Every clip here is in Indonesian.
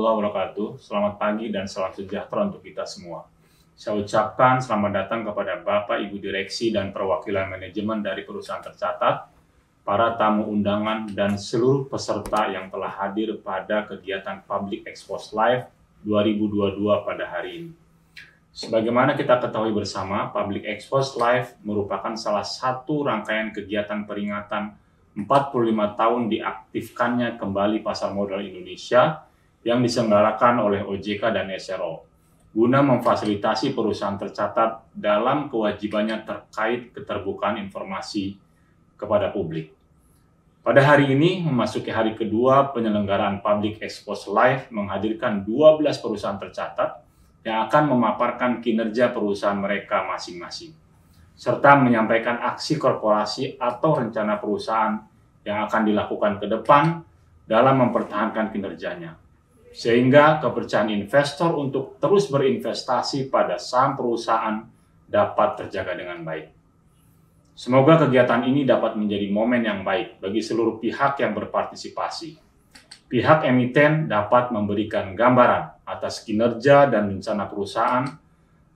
warahmatullahi wabarakatuh. Selamat pagi dan salam sejahtera untuk kita semua. Saya ucapkan selamat datang kepada Bapak, Ibu Direksi, dan perwakilan manajemen dari perusahaan tercatat, para tamu undangan, dan seluruh peserta yang telah hadir pada kegiatan Public Expose Live 2022 pada hari ini. Sebagaimana kita ketahui bersama, Public Expose Live merupakan salah satu rangkaian kegiatan peringatan 45 tahun diaktifkannya kembali pasar modal Indonesia yang diselenggarakan oleh OJK dan SRO, guna memfasilitasi perusahaan tercatat dalam kewajibannya terkait keterbukaan informasi kepada publik. Pada hari ini, memasuki hari kedua penyelenggaraan Public Expose Live menghadirkan 12 perusahaan tercatat yang akan memaparkan kinerja perusahaan mereka masing-masing, serta menyampaikan aksi korporasi atau rencana perusahaan yang akan dilakukan ke depan dalam mempertahankan kinerjanya, sehingga kepercayaan investor untuk terus berinvestasi pada saham perusahaan dapat terjaga dengan baik. Semoga kegiatan ini dapat menjadi momen yang baik bagi seluruh pihak yang berpartisipasi. Pihak emiten dapat memberikan gambaran atas kinerja dan rencana perusahaan,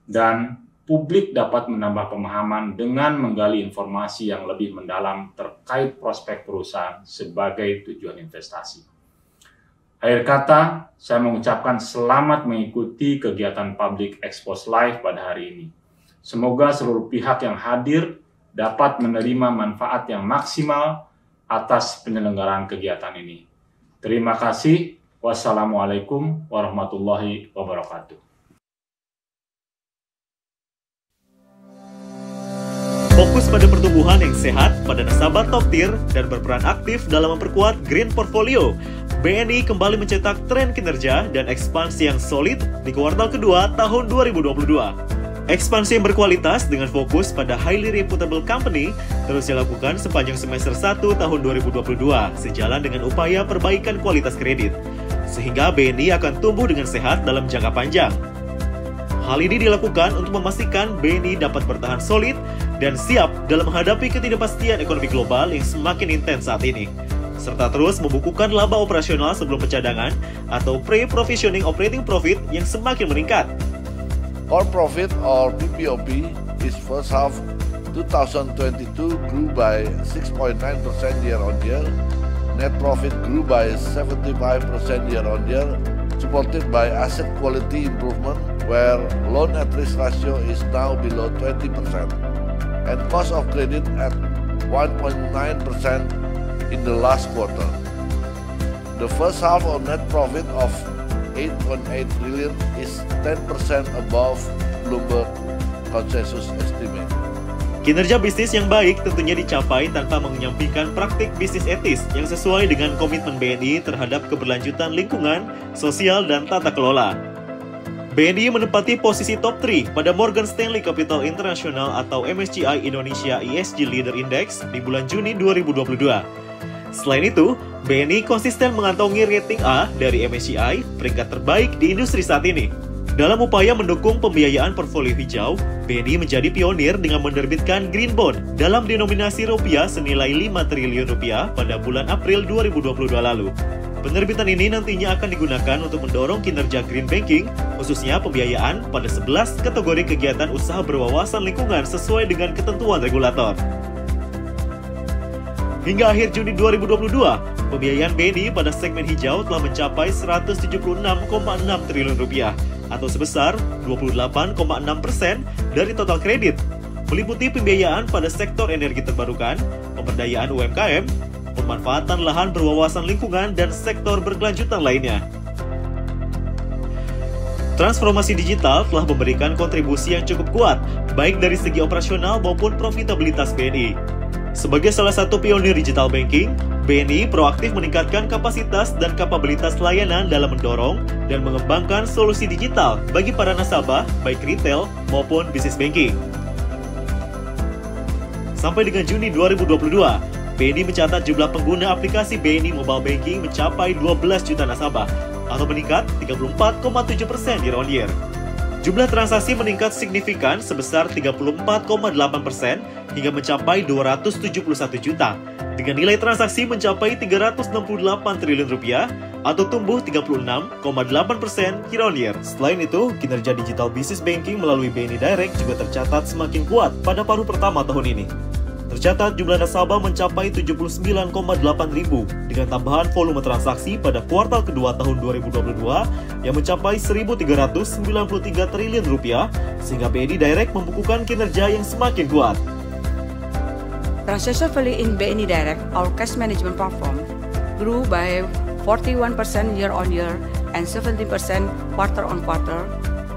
dan publik dapat menambah pemahaman dengan menggali informasi yang lebih mendalam terkait prospek perusahaan sebagai tujuan investasi. Akhir kata, saya mengucapkan selamat mengikuti kegiatan Public Expose Live pada hari ini. Semoga seluruh pihak yang hadir dapat menerima manfaat yang maksimal atas penyelenggaraan kegiatan ini. Terima kasih. Wassalamualaikum warahmatullahi wabarakatuh. Fokus pada pertumbuhan yang sehat pada nasabah top tier dan berperan aktif dalam memperkuat green portfolio. BNI kembali mencetak tren kinerja dan ekspansi yang solid di kuartal kedua tahun 2022. Ekspansi yang berkualitas dengan fokus pada highly reputable company terus dilakukan sepanjang semester 1 tahun 2022 sejalan dengan upaya perbaikan kualitas kredit, sehingga BNI akan tumbuh dengan sehat dalam jangka panjang. Hal ini dilakukan untuk memastikan BNI dapat bertahan solid dan siap dalam menghadapi ketidakpastian ekonomi global yang semakin intens saat ini, serta terus membukukan laba operasional sebelum pencadangan atau pre-provisioning operating profit yang semakin meningkat. Core profit or PPOP is first half 2022 grew by 6.9% year-on-year. Net profit grew by 75% year-on-year, supported by asset quality improvement where loan at risk ratio is now below 20% and cost of credit at 1.9% in the last quarter. The first half of net profit of 8.8 trillion is 10% above Bloomberg consensus estimate. Kinerja bisnis yang baik tentunya dicapai tanpa menyampingkan praktik bisnis etis yang sesuai dengan komitmen BNI terhadap keberlanjutan lingkungan, sosial, dan tata kelola. BNI menempati posisi top 3 pada Morgan Stanley Capital International atau MSCI Indonesia ESG Leader Index di bulan Juni 2022. Selain itu, BNI konsisten mengantongi rating A dari MSCI, peringkat terbaik di industri saat ini. Dalam upaya mendukung pembiayaan portfolio hijau, BNI menjadi pionir dengan menerbitkan Green Bond dalam denominasi rupiah senilai 5 triliun rupiah pada bulan April 2022 lalu. Penerbitan ini nantinya akan digunakan untuk mendorong kinerja green banking, khususnya pembiayaan pada 11 kategori kegiatan usaha berwawasan lingkungan sesuai dengan ketentuan regulator. Hingga akhir Juni 2022, pembiayaan BNI pada segmen hijau telah mencapai 176,6 triliun rupiah atau sebesar 28,6% dari total kredit, meliputi pembiayaan pada sektor energi terbarukan, pemberdayaan UMKM, pemanfaatan lahan berwawasan lingkungan, dan sektor berkelanjutan lainnya. Transformasi digital telah memberikan kontribusi yang cukup kuat, baik dari segi operasional maupun profitabilitas BNI. Sebagai salah satu pionir digital banking, BNI proaktif meningkatkan kapasitas dan kapabilitas layanan dalam mendorong dan mengembangkan solusi digital bagi para nasabah, baik retail maupun bisnis banking. Sampai dengan Juni 2022, BNI mencatat jumlah pengguna aplikasi BNI Mobile Banking mencapai 12 juta nasabah, atau meningkat 34,7% year-on-year. Jumlah transaksi meningkat signifikan sebesar 34,8% hingga mencapai 271 juta, dengan nilai transaksi mencapai 368 triliun rupiah atau tumbuh 36,8% year-on-year. Selain itu, kinerja digital business banking melalui BNI Direct juga tercatat semakin kuat pada paruh pertama tahun ini. Tercatat jumlah nasabah mencapai 79,8 ribu dengan tambahan volume transaksi pada kuartal kedua tahun 2022 yang mencapai 1.393 triliun rupiah, sehingga BNI Direct membukukan kinerja yang semakin kuat. Transaction value in BNI Direct, our cash management platform, grew by 41% year-on-year and 17% quarter-on-quarter,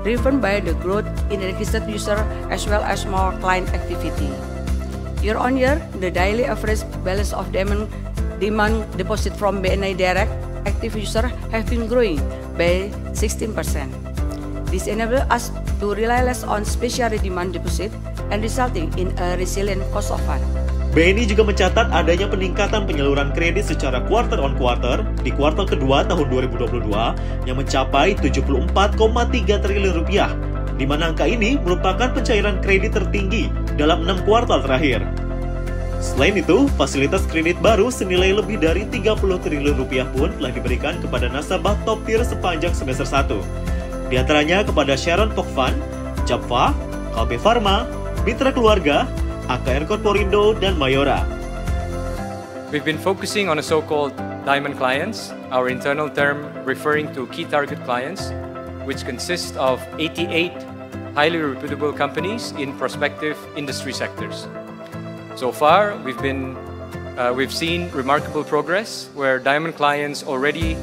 driven by the growth in registered user as well as more client activity. Year-on-year, the daily average balance of demand deposit from BNI Direct active user have been growing by 16%. This enables us to rely less on special demand deposit and resulting in a resilient cost of fund. BNI juga mencatat adanya peningkatan penyaluran kredit secara quarter on quarter di kuartal kedua tahun 2022 yang mencapai 74,3 triliun rupiah, di mana angka ini merupakan pencairan kredit tertinggi dalam 6 kuartal terakhir. Selain itu, fasilitas kredit baru senilai lebih dari 30 triliun rupiah pun telah diberikan kepada nasabah top tier sepanjang semester 1. Di antaranya kepada Sharon Pokfan, Japfa, Kalbe Pharma, Mitra Keluarga, AKR Corporindo, dan Mayora. We've been focusing on a so-called diamond clients, our internal term referring to key target clients, which consist of 88 highly reputable companies in prospective industry sectors. So far, we've seen remarkable progress where diamond clients already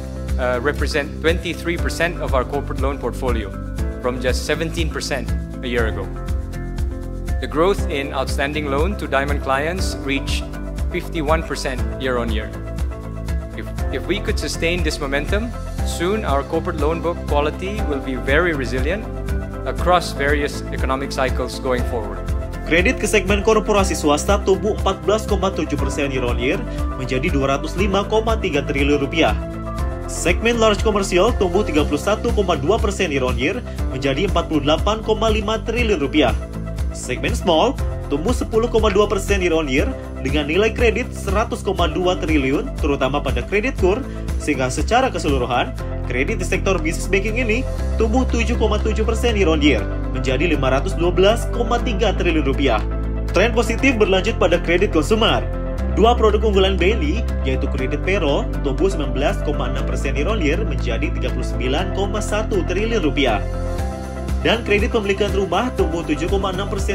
represent 23% of our corporate loan portfolio, from just 17% a year ago. The growth in outstanding loan to diamond clients reached 51% year-on-year. If we could sustain this momentum, soon our corporate loan book quality will be very resilient across various economic cycles going forward. Kredit ke segmen korporasi swasta tumbuh 14,7% year-on-year menjadi 205,3 triliun rupiah. Segmen large commercial tumbuh 31,2% year-on-year menjadi 48,5 triliun rupiah. Segmen small tumbuh 10,2% year-on-year dengan nilai kredit 100,2 triliun terutama pada kredit KUR, sehingga secara keseluruhan kredit di sektor business banking ini tumbuh 7,7% year-on-year menjadi 512,3 triliun rupiah. Tren positif berlanjut pada kredit konsumer. Dua produk unggulan BNI yaitu kredit payroll tumbuh 19,6% year-on-year menjadi 39,1 triliun rupiah. Dan kredit pemilikan rumah tumbuh 7,6%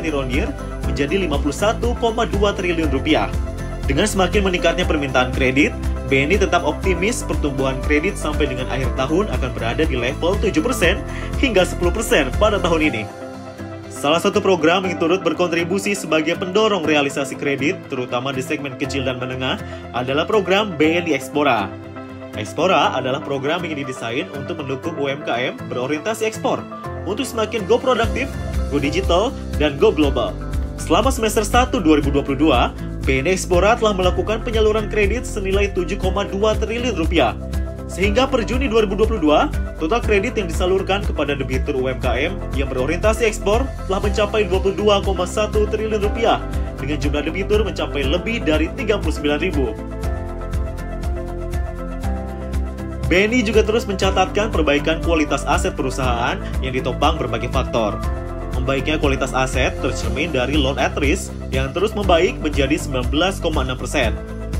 year-on-year menjadi 51,2 triliun rupiah. Dengan semakin meningkatnya permintaan kredit, BNI tetap optimis pertumbuhan kredit sampai dengan akhir tahun akan berada di level 7% hingga 10% pada tahun ini. Salah satu program yang turut berkontribusi sebagai pendorong realisasi kredit, terutama di segmen kecil dan menengah, adalah program BNI Ekspora. Ekspora adalah program yang didesain untuk mendukung UMKM berorientasi ekspor, untuk semakin go produktif, go digital, dan go global. Selama semester 1 2022, BNI Ekspora telah melakukan penyaluran kredit senilai 7,2 triliun rupiah. Sehingga per Juni 2022, total kredit yang disalurkan kepada debitur UMKM yang berorientasi ekspor telah mencapai 22,1 triliun rupiah dengan jumlah debitur mencapai lebih dari 39.000. BNI juga terus mencatatkan perbaikan kualitas aset perusahaan yang ditopang berbagai faktor. Membaiknya kualitas aset tercermin dari loan at risk yang terus membaik menjadi 19,6%.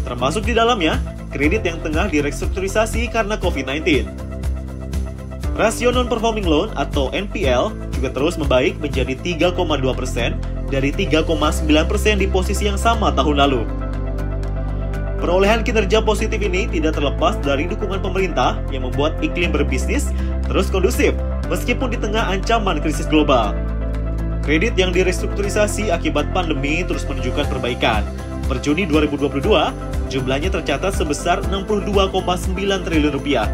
Termasuk di dalamnya, kredit yang tengah direstrukturisasi karena COVID-19. Rasio non-performing loan atau NPL juga terus membaik menjadi 3,2% dari 3,9% di posisi yang sama tahun lalu. Perolehan kinerja positif ini tidak terlepas dari dukungan pemerintah yang membuat iklim berbisnis terus kondusif meskipun di tengah ancaman krisis global. Kredit yang direstrukturisasi akibat pandemi terus menunjukkan perbaikan. Per Juni 2022, jumlahnya tercatat sebesar 62,9 triliun rupiah,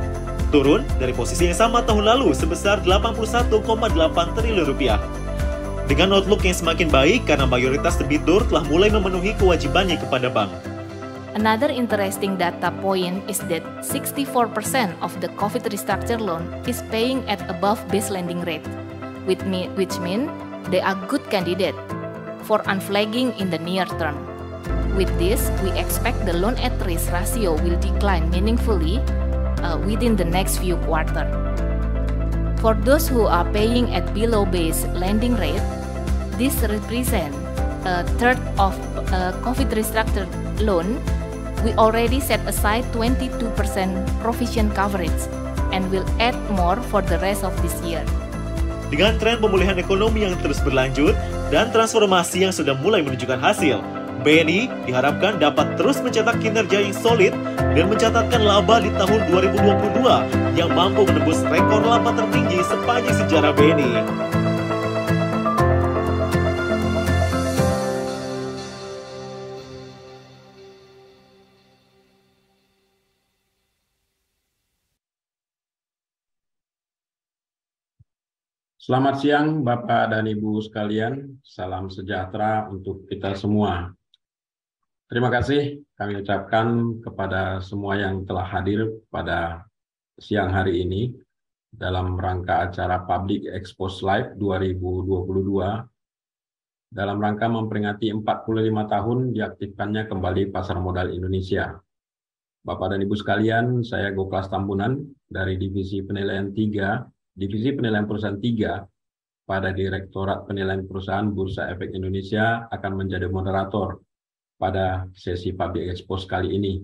turun dari posisi yang sama tahun lalu sebesar 81,8 triliun rupiah. Dengan outlook yang semakin baik karena mayoritas debitur telah mulai memenuhi kewajibannya kepada bank. Another interesting data point is that 64% of the COVID restructure loan is paying at above base lending rate, which means they are good candidate for unflagging in the near term. With this, we expect the loan at risk ratio will decline meaningfully within the next few quarters. For those who are paying at below base lending rate, this represents a third of COVID restructured loan. We already set aside 22% provision coverage and will add more for the rest of this year. Dengan tren pemulihan ekonomi yang terus berlanjut dan transformasi yang sudah mulai menunjukkan hasil, BNI diharapkan dapat terus mencetak kinerja yang solid dan mencatatkan laba di tahun 2022 yang mampu menembus rekor laba tertinggi sepanjang sejarah BNI. Selamat siang Bapak dan Ibu sekalian, salam sejahtera untuk kita semua. Terima kasih kami ucapkan kepada semua yang telah hadir pada siang hari ini dalam rangka acara Public Expose Live 2022 dalam rangka memperingati 45 tahun diaktifkannya kembali pasar modal Indonesia. Bapak dan Ibu sekalian, saya Goklas Tambunan dari Divisi Penilaian 3, Divisi Penilaian Perusahaan 3 pada Direktorat Penilaian Perusahaan Bursa Efek Indonesia akan menjadi moderator pada sesi Public Expose kali ini.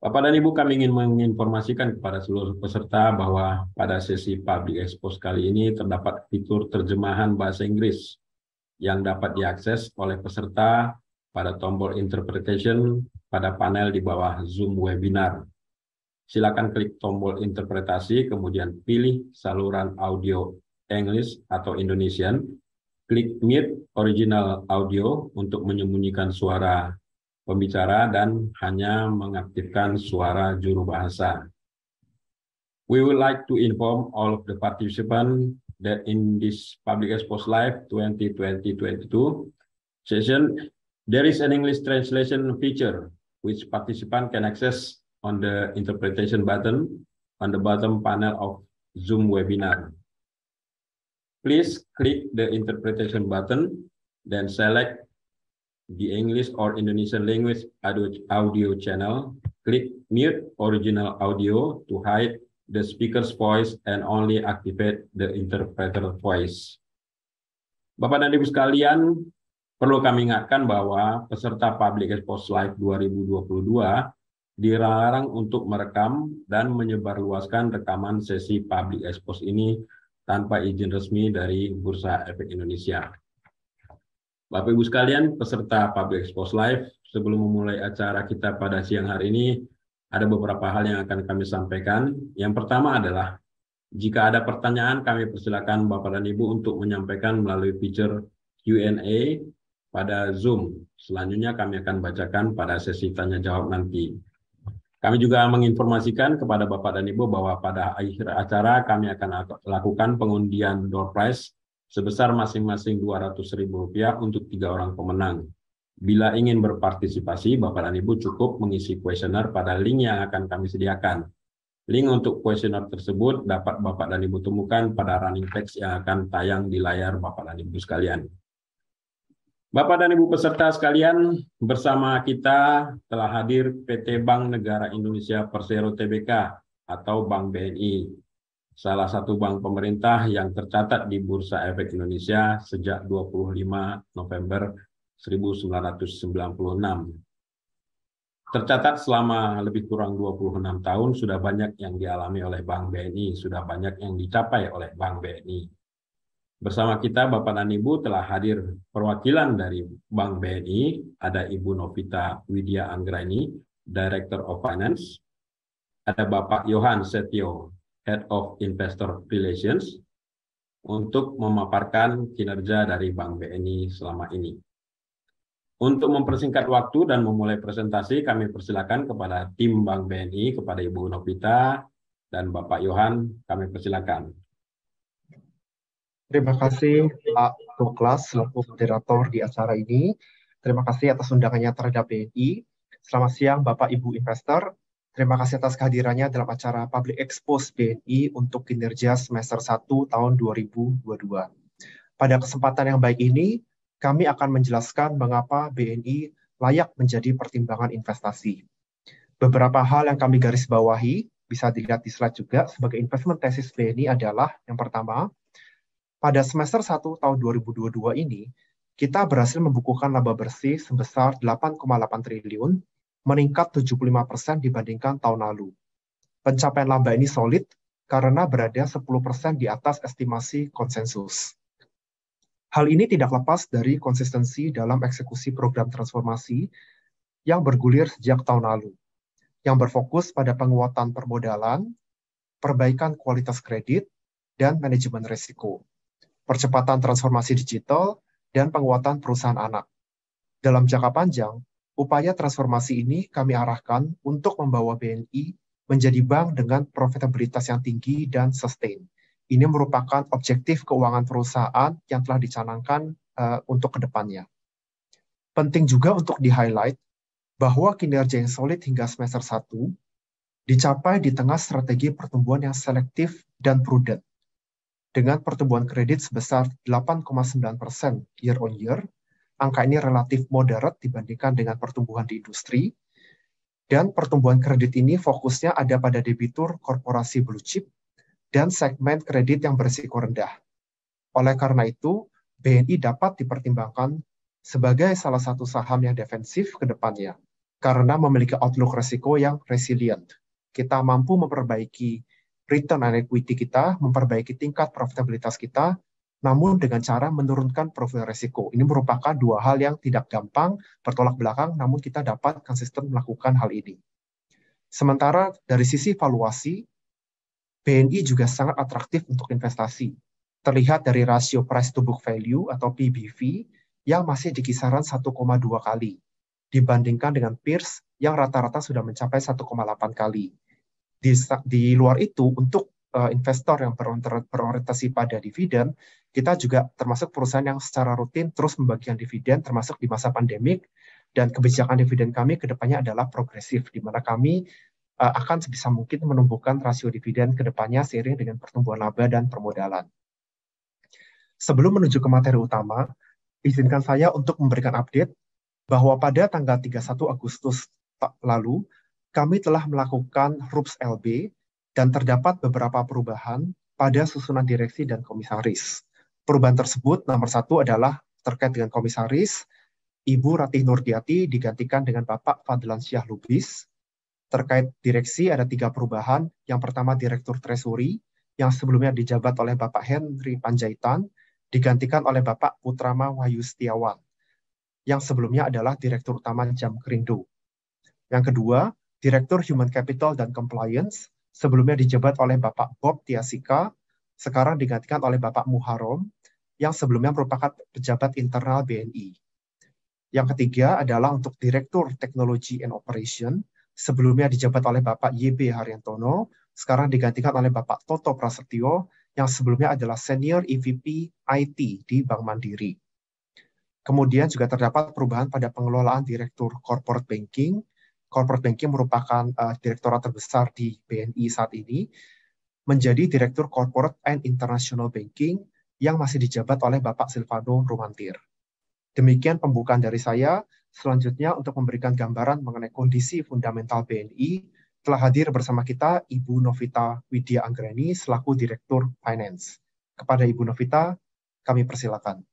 Bapak dan Ibu, kami ingin menginformasikan kepada seluruh peserta bahwa pada sesi Public Expose kali ini terdapat fitur terjemahan bahasa Inggris yang dapat diakses oleh peserta pada tombol interpretation pada panel di bawah Zoom webinar. Silakan klik tombol interpretasi, kemudian pilih saluran audio English atau Indonesian. Klik mute original audio untuk menyembunyikan suara pembicara dan hanya mengaktifkan suara juru bahasa. We would like to inform all of the participants that in this Public Expose Live 2020-22 session, there is an English translation feature which participants can access on the interpretation button on the bottom panel of Zoom webinar. Please click the interpretation button, then select the English or Indonesian language audio channel. Click mute original audio to hide the speaker's voice and only activate the interpreter voice. Bapak dan Ibu sekalian, perlu kami ingatkan bahwa peserta Public Expose Live 2022 dilarang untuk merekam dan menyebarluaskan rekaman sesi Public Expose ini tanpa izin resmi dari Bursa Efek Indonesia. Bapak Ibu sekalian, peserta Public Expose Live, sebelum memulai acara kita pada siang hari ini, ada beberapa hal yang akan kami sampaikan. Yang pertama adalah, jika ada pertanyaan, kami persilakan Bapak dan Ibu untuk menyampaikan melalui fitur Q&A pada Zoom. Selanjutnya kami akan bacakan pada sesi tanya jawab nanti. Kami juga menginformasikan kepada Bapak dan Ibu bahwa pada akhir acara kami akan lakukan pengundian door prize sebesar masing-masing Rp200.000 untuk 3 orang pemenang. Bila ingin berpartisipasi, Bapak dan Ibu cukup mengisi kuesioner pada link yang akan kami sediakan. Link untuk kuesioner tersebut dapat Bapak dan Ibu temukan pada running text yang akan tayang di layar Bapak dan Ibu sekalian. Bapak dan Ibu peserta sekalian, bersama kita telah hadir PT Bank Negara Indonesia Persero Tbk atau Bank BNI, salah satu bank pemerintah yang tercatat di Bursa Efek Indonesia sejak 25 November 1996. Tercatat selama lebih kurang 26 tahun, sudah banyak yang dialami oleh Bank BNI, sudah banyak yang dicapai oleh Bank BNI. Bersama kita Bapak dan Ibu telah hadir perwakilan dari Bank BNI, ada Ibu Novita Widya Anggraini, Director of Finance, ada Bapak Johan Setio, Head of Investor Relations, untuk memaparkan kinerja dari Bank BNI selama ini. Untuk mempersingkat waktu dan memulai presentasi, kami persilakan kepada tim Bank BNI, kepada Ibu Novita dan Bapak Johan, kami persilakan. Terima kasih Pak Goklas selaku moderator di acara ini. Terima kasih atas undangannya terhadap BNI. Selamat siang Bapak Ibu investor. Terima kasih atas kehadirannya dalam acara Public Expose BNI untuk kinerja semester 1 tahun 2022. Pada kesempatan yang baik ini, kami akan menjelaskan mengapa BNI layak menjadi pertimbangan investasi. Beberapa hal yang kami garis bawahi bisa dilihat di slide juga sebagai investment thesis BNI adalah yang pertama, pada semester 1 tahun 2022 ini, kita berhasil membukukan laba bersih sebesar 8,8 triliun, meningkat 75% dibandingkan tahun lalu. Pencapaian laba ini solid karena berada 10% di atas estimasi konsensus. Hal ini tidak lepas dari konsistensi dalam eksekusi program transformasi yang bergulir sejak tahun lalu, yang berfokus pada penguatan permodalan, perbaikan kualitas kredit, dan manajemen risiko, percepatan transformasi digital, dan penguatan perusahaan anak. Dalam jangka panjang, upaya transformasi ini kami arahkan untuk membawa BNI menjadi bank dengan profitabilitas yang tinggi dan sustain. Ini merupakan objektif keuangan perusahaan yang telah dicanangkan untuk kedepannya. Penting juga untuk di-highlight bahwa kinerja yang solid hingga semester 1 dicapai di tengah strategi pertumbuhan yang selektif dan prudent. Dengan pertumbuhan kredit sebesar 8,9% year on year, angka ini relatif moderat dibandingkan dengan pertumbuhan di industri, dan pertumbuhan kredit ini fokusnya ada pada debitur korporasi blue chip dan segmen kredit yang berisiko rendah. Oleh karena itu, BNI dapat dipertimbangkan sebagai salah satu saham yang defensif ke depannya, karena memiliki outlook risiko yang resilient. Kita mampu memperbaiki return on equity kita, memperbaiki tingkat profitabilitas kita, namun dengan cara menurunkan profil risiko. Ini merupakan dua hal yang tidak gampang, bertolak belakang, namun kita dapat konsisten melakukan hal ini. Sementara dari sisi valuasi, BNI juga sangat atraktif untuk investasi. Terlihat dari rasio price to book value atau PBV yang masih di kisaran 1,2 kali, dibandingkan dengan peers yang rata-rata sudah mencapai 1,8 kali. Di luar itu, untuk investor yang berorientasi pada dividen, kita juga termasuk perusahaan yang secara rutin terus membagikan dividen, termasuk di masa pandemik, dan kebijakan dividen kami ke depannya adalah progresif, di mana kami akan sebisa mungkin menumbuhkan rasio dividen ke depannya seiring dengan pertumbuhan laba dan permodalan. Sebelum menuju ke materi utama, izinkan saya untuk memberikan update bahwa pada tanggal 31 Agustus lalu, kami telah melakukan RUPS LB dan terdapat beberapa perubahan pada susunan direksi dan komisaris. Perubahan tersebut nomor 1 adalah terkait dengan komisaris, Ibu Ratih Nurdiati digantikan dengan Bapak Fadlan Syah Lubis. Terkait direksi ada 3 perubahan. Yang pertama Direktur Treasury, yang sebelumnya dijabat oleh Bapak Henry Panjaitan, digantikan oleh Bapak Putrama Wahyu Setiawan, yang sebelumnya adalah Direktur Utama Jam Kerindo. Yang kedua, Direktur Human Capital dan Compliance, sebelumnya dijabat oleh Bapak Bob Tiasika, sekarang digantikan oleh Bapak Muharram, yang sebelumnya merupakan pejabat internal BNI. Yang ketiga adalah untuk Direktur Teknologi and Operation, sebelumnya dijabat oleh Bapak YB Haryantono, sekarang digantikan oleh Bapak Toto Prasetyo, yang sebelumnya adalah Senior EVP IT di Bank Mandiri. Kemudian juga terdapat perubahan pada pengelolaan Direktur Corporate Banking. Corporate Banking merupakan direktorat terbesar di BNI saat ini, menjadi Direktur Corporate and International Banking yang masih dijabat oleh Bapak Silvano Rumantir. Demikian pembukaan dari saya. Selanjutnya untuk memberikan gambaran mengenai kondisi fundamental BNI, telah hadir bersama kita Ibu Novita Widya Anggreni selaku Direktur Finance. Kepada Ibu Novita, kami persilakan.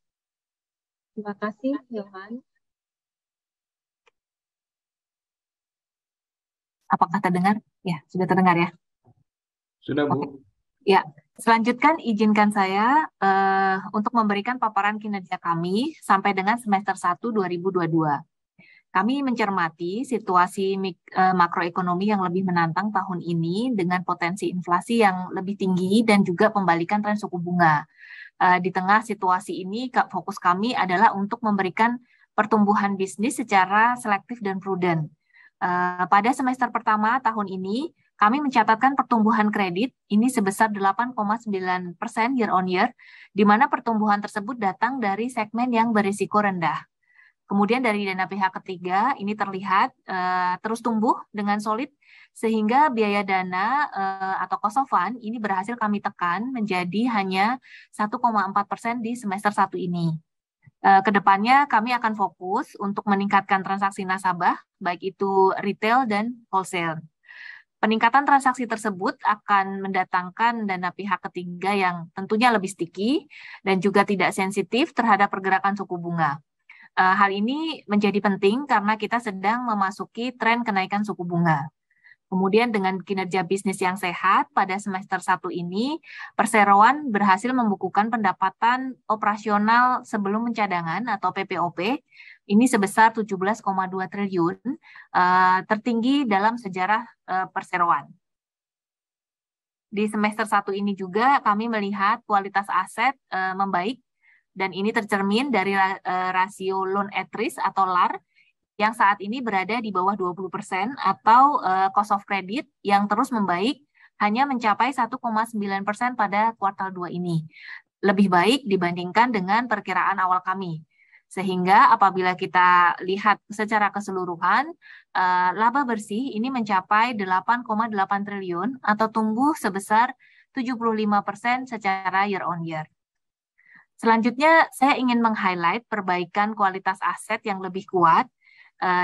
Terima kasih, Johan. Apakah terdengar? Ya, sudah terdengar ya? Sudah, Bu. Oke. Ya, selanjutkan izinkan saya untuk memberikan paparan kinerja kami sampai dengan semester 1 2022. Kami mencermati situasi makroekonomi yang lebih menantang tahun ini dengan potensi inflasi yang lebih tinggi dan juga pembalikan tren suku bunga. Di tengah situasi ini, fokus kami adalah untuk memberikan pertumbuhan bisnis secara selektif dan prudent. Pada semester pertama tahun ini, kami mencatatkan pertumbuhan kredit ini sebesar 8,9% year on year, di mana pertumbuhan tersebut datang dari segmen yang berisiko rendah. Kemudian dari dana pihak ketiga ini terlihat terus tumbuh dengan solid, sehingga biaya dana atau cost of fund ini berhasil kami tekan menjadi hanya 1,4% di semester 1 ini. Kedepannya kami akan fokus untuk meningkatkan transaksi nasabah, baik itu retail dan wholesale. Peningkatan transaksi tersebut akan mendatangkan dana pihak ketiga yang tentunya lebih sticky dan juga tidak sensitif terhadap pergerakan suku bunga. Hal ini menjadi penting karena kita sedang memasuki tren kenaikan suku bunga. Kemudian dengan kinerja bisnis yang sehat pada semester 1 ini, perseroan berhasil membukukan pendapatan operasional sebelum pencadangan atau PPOP ini sebesar 17,2 triliun, tertinggi dalam sejarah perseroan. Di semester 1 ini juga kami melihat kualitas aset membaik, dan ini tercermin dari rasio loan at risk atau LAR yang saat ini berada di bawah 20% atau cost of credit yang terus membaik hanya mencapai 1,9% pada kuartal 2 ini. Lebih baik dibandingkan dengan perkiraan awal kami. Sehingga apabila kita lihat secara keseluruhan, laba bersih ini mencapai 8,8 triliun atau tumbuh sebesar 75% secara year on year. Selanjutnya, saya ingin meng-highlight perbaikan kualitas aset yang lebih kuat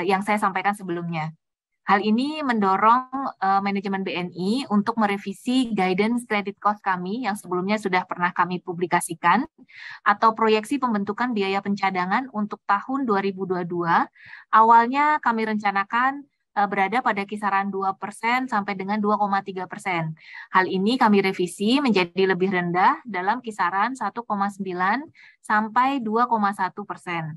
yang saya sampaikan sebelumnya. Hal ini mendorong manajemen BNI untuk merevisi guidance credit cost kami yang sebelumnya sudah pernah kami publikasikan atau proyeksi pembentukan biaya pencadangan untuk tahun 2022. Awalnya kami rencanakan berada pada kisaran 2% sampai dengan 2,3%. Hal ini kami revisi menjadi lebih rendah dalam kisaran 1,9 sampai 2,1%.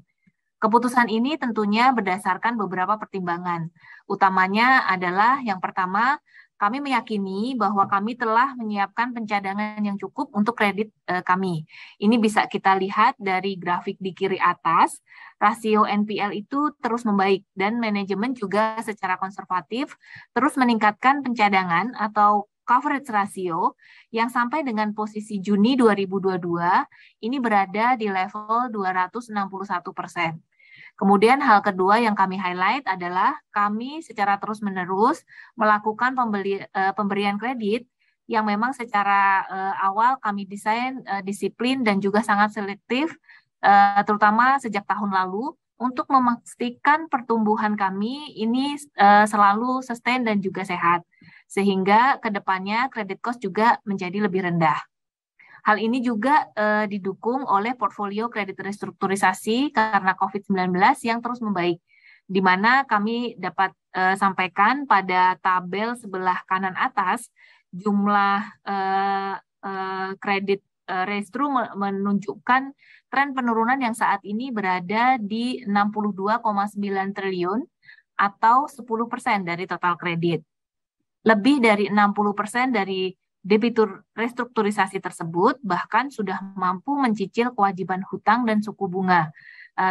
Keputusan ini tentunya berdasarkan beberapa pertimbangan. Utamanya adalah yang pertama, kami meyakini bahwa kami telah menyiapkan pencadangan yang cukup untuk kredit kami. Ini bisa kita lihat dari grafik di kiri atas, rasio NPL itu terus membaik dan manajemen juga secara konservatif terus meningkatkan pencadangan atau coverage ratio yang sampai dengan posisi Juni 2022 ini berada di level 261%. Kemudian hal kedua yang kami highlight adalah kami secara terus-menerus melakukan pemberian kredit yang memang secara awal kami desain disiplin dan juga sangat selektif, terutama sejak tahun lalu, untuk memastikan pertumbuhan kami ini selalu sustain dan juga sehat, sehingga kedepannya kredit cost juga menjadi lebih rendah. Hal ini juga didukung oleh portfolio kredit restrukturisasi karena COVID-19 yang terus membaik, di mana kami dapat sampaikan pada tabel sebelah kanan atas, jumlah kredit restru menunjukkan tren penurunan yang saat ini berada di 62,9 triliun atau 10% dari total kredit. Lebih dari 60% dari debitur restrukturisasi tersebut bahkan sudah mampu mencicil kewajiban hutang dan suku bunga.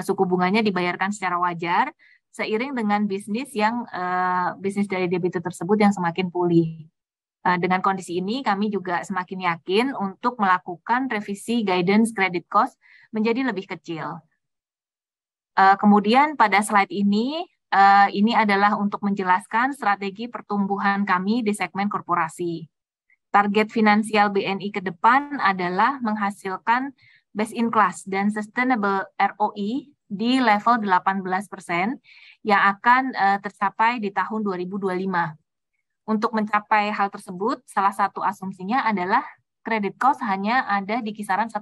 Suku bunganya dibayarkan secara wajar seiring dengan bisnis dari debitur tersebut yang semakin pulih. Dengan kondisi ini kami juga semakin yakin untuk melakukan revisi guidance credit cost menjadi lebih kecil. Kemudian pada slide ini adalah untuk menjelaskan strategi pertumbuhan kami di segmen korporasi. Target finansial BNI ke depan adalah menghasilkan best in class dan sustainable ROE di level 18% yang akan tercapai di tahun 2025. Untuk mencapai hal tersebut, salah satu asumsinya adalah credit cost hanya ada di kisaran 1%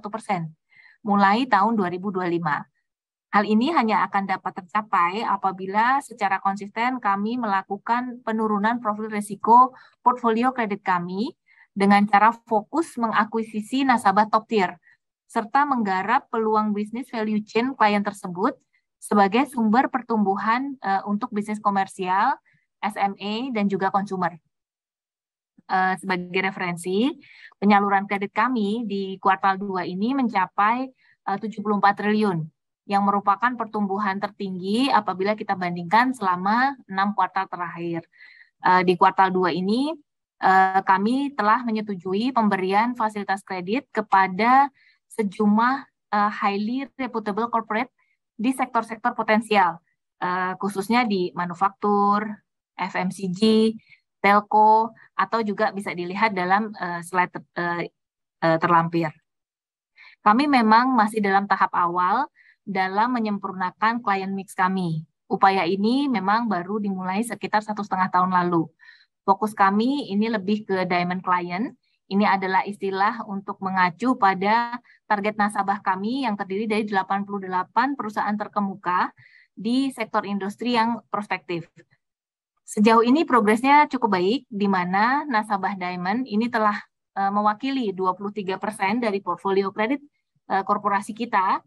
mulai tahun 2025. Hal ini hanya akan dapat tercapai apabila secara konsisten kami melakukan penurunan profil risiko portfolio kredit kami dengan cara fokus mengakuisisi nasabah top tier, serta menggarap peluang bisnis value chain klien tersebut sebagai sumber pertumbuhan untuk bisnis komersial, SME, dan juga konsumer. Sebagai referensi, penyaluran kredit kami di kuartal 2 ini mencapai 74 triliun, yang merupakan pertumbuhan tertinggi apabila kita bandingkan selama 6 kuartal terakhir. Di kuartal 2 ini, kami telah menyetujui pemberian fasilitas kredit kepada sejumlah highly reputable corporate di sektor-sektor potensial, khususnya di manufaktur, FMCG, telco, atau juga bisa dilihat dalam slide terlampir. Kami memang masih dalam tahap awal dalam menyempurnakan client mix kami. Upaya ini memang baru dimulai sekitar 1,5 tahun lalu. Fokus kami ini lebih ke diamond client. Ini adalah istilah untuk mengacu pada target nasabah kami yang terdiri dari 88 perusahaan terkemuka di sektor industri yang prospektif. Sejauh ini progresnya cukup baik, di mana nasabah diamond ini telah mewakili 23% dari portfolio kredit korporasi kita,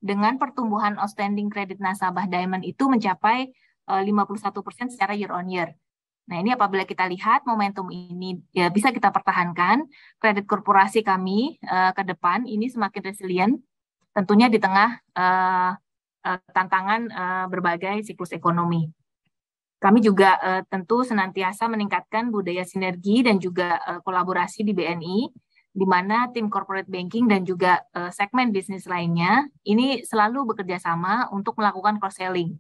dengan pertumbuhan outstanding kredit nasabah diamond itu mencapai 51% secara year on year. Nah, ini apabila kita lihat momentum ini ya bisa kita pertahankan, kredit korporasi kami ke depan ini semakin resilient, tentunya di tengah tantangan berbagai siklus ekonomi. Kami juga tentu senantiasa meningkatkan budaya sinergi dan juga kolaborasi di BNI, di mana tim corporate banking dan juga segmen bisnis lainnya ini selalu bekerja sama untuk melakukan cross-selling.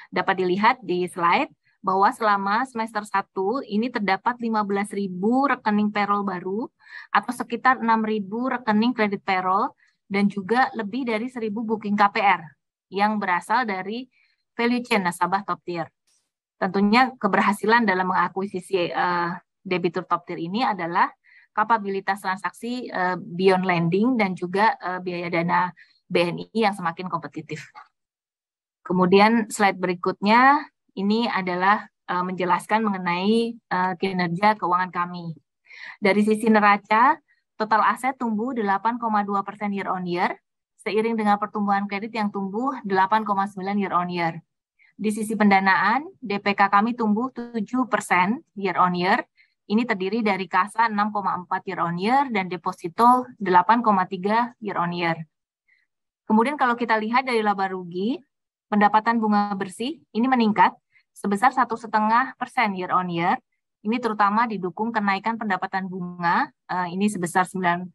Dapat dilihat di slide bahwa selama semester 1 ini terdapat 15.000 rekening payroll baru atau sekitar 6.000 rekening kredit payroll dan juga lebih dari 1.000 booking KPR yang berasal dari value chain nasabah top tier. Tentunya keberhasilan dalam mengakuisisi debitur top tier ini adalah kapabilitas transaksi beyond lending dan juga biaya dana BNI yang semakin kompetitif. Kemudian slide berikutnya ini adalah menjelaskan mengenai kinerja keuangan kami. Dari sisi neraca, total aset tumbuh 8,2% year on year, seiring dengan pertumbuhan kredit yang tumbuh 8,9 year on year. Di sisi pendanaan, DPK kami tumbuh 7% year on year. Ini terdiri dari kasa 6,4 year on year dan deposito 8,3 year on year. Kemudian kalau kita lihat dari laba rugi, pendapatan bunga bersih ini meningkat sebesar 1,5% year on year. Ini terutama didukung kenaikan pendapatan bunga, ini sebesar 90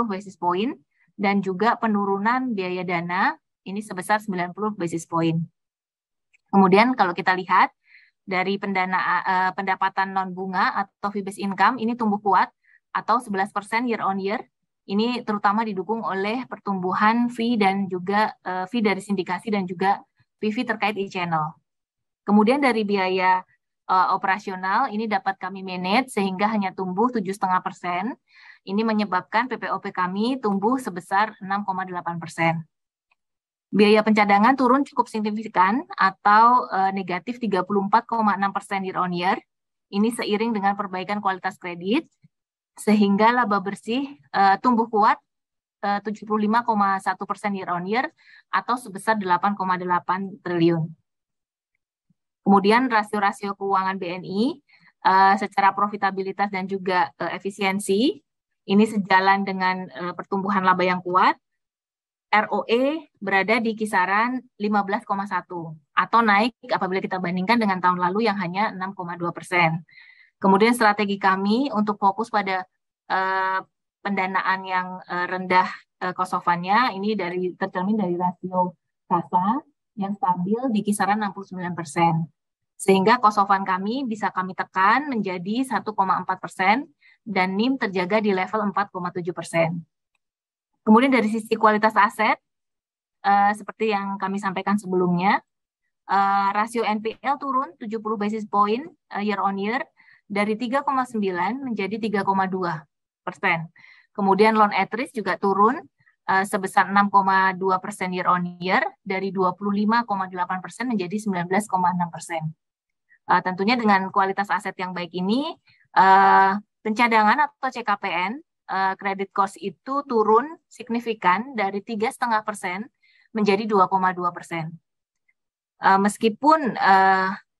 basis point, dan juga penurunan biaya dana, ini sebesar 90 basis point. Kemudian kalau kita lihat dari pendapatan non bunga atau fee based income ini tumbuh kuat atau 11% year on year. Ini terutama didukung oleh pertumbuhan fee dan juga fee dari sindikasi dan juga fee terkait e-channel. Kemudian dari biaya operasional ini dapat kami manage sehingga hanya tumbuh 7,5%. Ini menyebabkan PPOP kami tumbuh sebesar 6,8%. Biaya pencadangan turun cukup signifikan atau negatif 34,6% year on year. Ini seiring dengan perbaikan kualitas kredit, sehingga laba bersih tumbuh kuat 75,1% year on year atau sebesar 8,8 triliun. Kemudian rasio-rasio keuangan BNI secara profitabilitas dan juga efisiensi ini sejalan dengan pertumbuhan laba yang kuat. ROE berada di kisaran 15,1 atau naik apabila kita bandingkan dengan tahun lalu yang hanya 6,2%. Kemudian strategi kami untuk fokus pada pendanaan yang rendah cost of fund-nya ini tercermin dari rasio kasa yang stabil di kisaran 69%. Sehingga cost of fund kami bisa kami tekan menjadi 1,4% dan NIM terjaga di level 4,7%. Kemudian dari sisi kualitas aset, seperti yang kami sampaikan sebelumnya, rasio NPL turun 70 basis point year on year dari 3,9 menjadi 3,2%. Kemudian loan at risk juga turun sebesar 6,2% year on year dari 25,8% menjadi 19,6%. Tentunya dengan kualitas aset yang baik ini, pencadangan atau CKPN, credit cost itu turun signifikan dari 3,5% menjadi 2,2%. Meskipun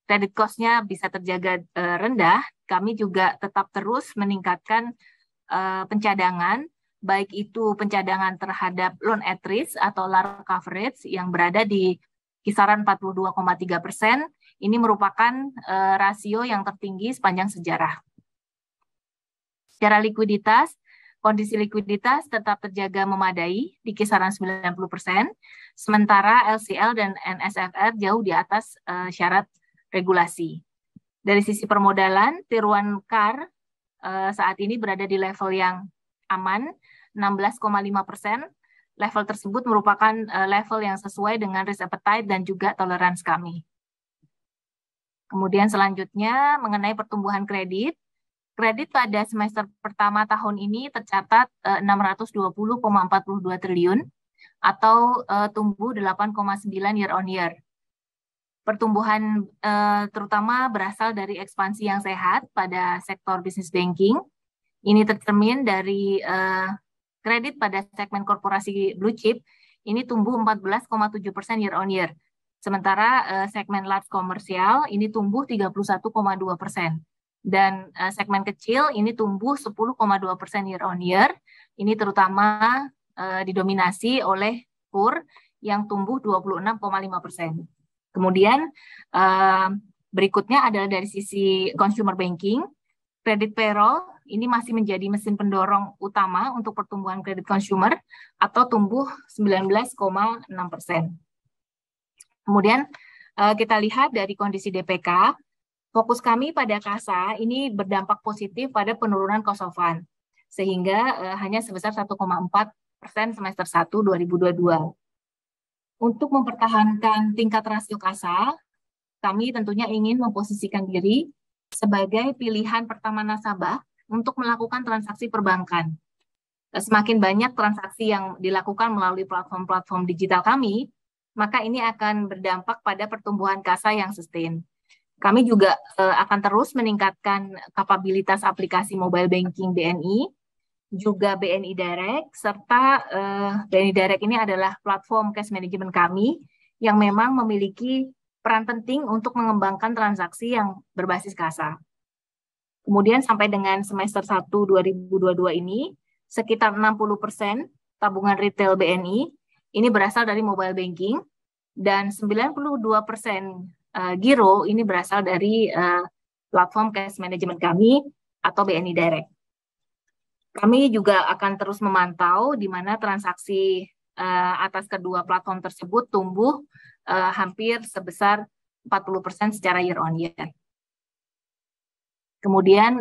credit cost-nya bisa terjaga rendah, kami juga tetap terus meningkatkan pencadangan, baik itu pencadangan terhadap loan at risk atau LAR coverage yang berada di kisaran 42,3%. Ini merupakan rasio yang tertinggi sepanjang sejarah. Secara likuiditas, kondisi likuiditas tetap terjaga memadai di kisaran 90%, sementara LCL dan NSFR jauh di atas syarat regulasi. Dari sisi permodalan, Tier 1 CAR saat ini berada di level yang aman, 16,5%. Level tersebut merupakan level yang sesuai dengan risk appetite dan juga toleransi kami. Kemudian selanjutnya mengenai pertumbuhan kredit. Kredit pada semester pertama tahun ini tercatat 620,42 triliun atau tumbuh 8,9 year on year. Pertumbuhan terutama berasal dari ekspansi yang sehat pada sektor business banking. Ini tercermin dari kredit pada segmen korporasi blue chip ini tumbuh 14,7% year on year. Sementara segmen large komersial ini tumbuh 31,2%. Dan segmen kecil ini tumbuh 10,2% year on year. Ini terutama didominasi oleh KUR yang tumbuh 26,5%. Kemudian berikutnya adalah dari sisi consumer banking. Kredit payroll ini masih menjadi mesin pendorong utama untuk pertumbuhan kredit consumer atau tumbuh 19,6%. Kemudian kita lihat dari kondisi DPK, fokus kami pada kasa ini berdampak positif pada penurunan cost of fund, sehingga hanya sebesar 1,4% semester 1 2022. Untuk mempertahankan tingkat rasio kasa, kami tentunya ingin memposisikan diri sebagai pilihan pertama nasabah untuk melakukan transaksi perbankan. Semakin banyak transaksi yang dilakukan melalui platform-platform digital kami, maka ini akan berdampak pada pertumbuhan kasa yang sustain. Kami juga akan terus meningkatkan kapabilitas aplikasi mobile banking BNI, juga BNI Direct, serta BNI Direct ini adalah platform cash management kami yang memang memiliki peran penting untuk mengembangkan transaksi yang berbasis kasa. Kemudian sampai dengan semester 1 2022 ini, sekitar 60% tabungan retail BNI ini berasal dari mobile banking, dan 92% giro ini berasal dari platform cash management kami atau BNI Direct. Kami juga akan terus memantau di mana transaksi atas kedua platform tersebut tumbuh hampir sebesar 40% secara year on year. Kemudian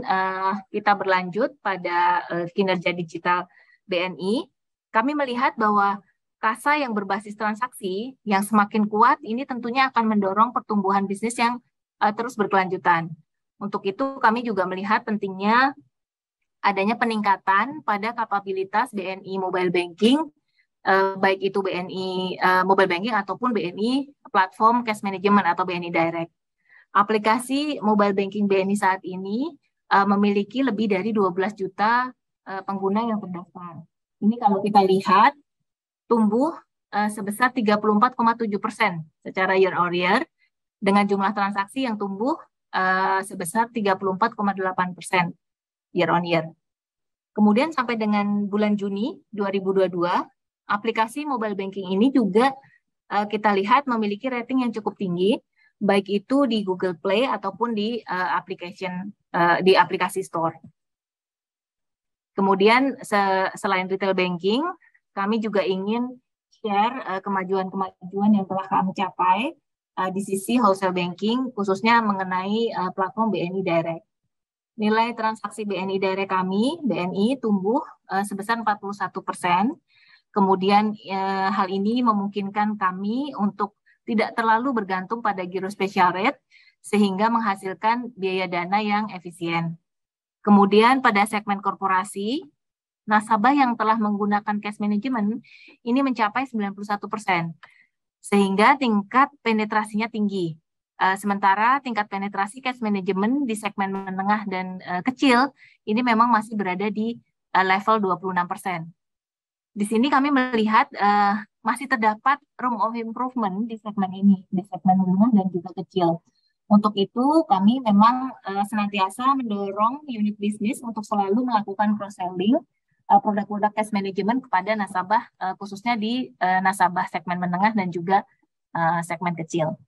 kita berlanjut pada kinerja digital BNI. Kami melihat bahwa kasa yang berbasis transaksi yang semakin kuat ini tentunya akan mendorong pertumbuhan bisnis yang terus berkelanjutan. Untuk itu kami juga melihat pentingnya adanya peningkatan pada kapabilitas BNI mobile banking, baik itu BNI mobile banking ataupun BNI platform cash management atau BNI Direct. Aplikasi mobile banking BNI saat ini memiliki lebih dari 12 juta pengguna yang terdaftar. Ini kalau kita lihat tumbuh sebesar 34,7% secara year on year dengan jumlah transaksi yang tumbuh sebesar 34,8% year on year. Kemudian sampai dengan bulan Juni 2022, aplikasi mobile banking ini juga kita lihat memiliki rating yang cukup tinggi, baik itu di Google Play ataupun di di aplikasi store. Kemudian selain retail banking, kami juga ingin share kemajuan-kemajuan yang telah kami capai di sisi wholesale banking, khususnya mengenai platform BNI Direct. Nilai transaksi BNI Direct kami, BNI, tumbuh sebesar 41%. Kemudian hal ini memungkinkan kami untuk tidak terlalu bergantung pada giro special rate, sehingga menghasilkan biaya dana yang efisien. Kemudian pada segmen korporasi, nasabah yang telah menggunakan cash management ini mencapai 91%, sehingga tingkat penetrasinya tinggi. Sementara tingkat penetrasi cash management di segmen menengah dan kecil ini memang masih berada di level 26%. Di sini kami melihat masih terdapat room of improvement di segmen ini, di segmen menengah dan juga kecil. Untuk itu, kami memang senantiasa mendorong unit bisnis untuk selalu melakukan cross-selling produk-produk cash management kepada nasabah, khususnya di nasabah segmen menengah dan juga segmen kecil.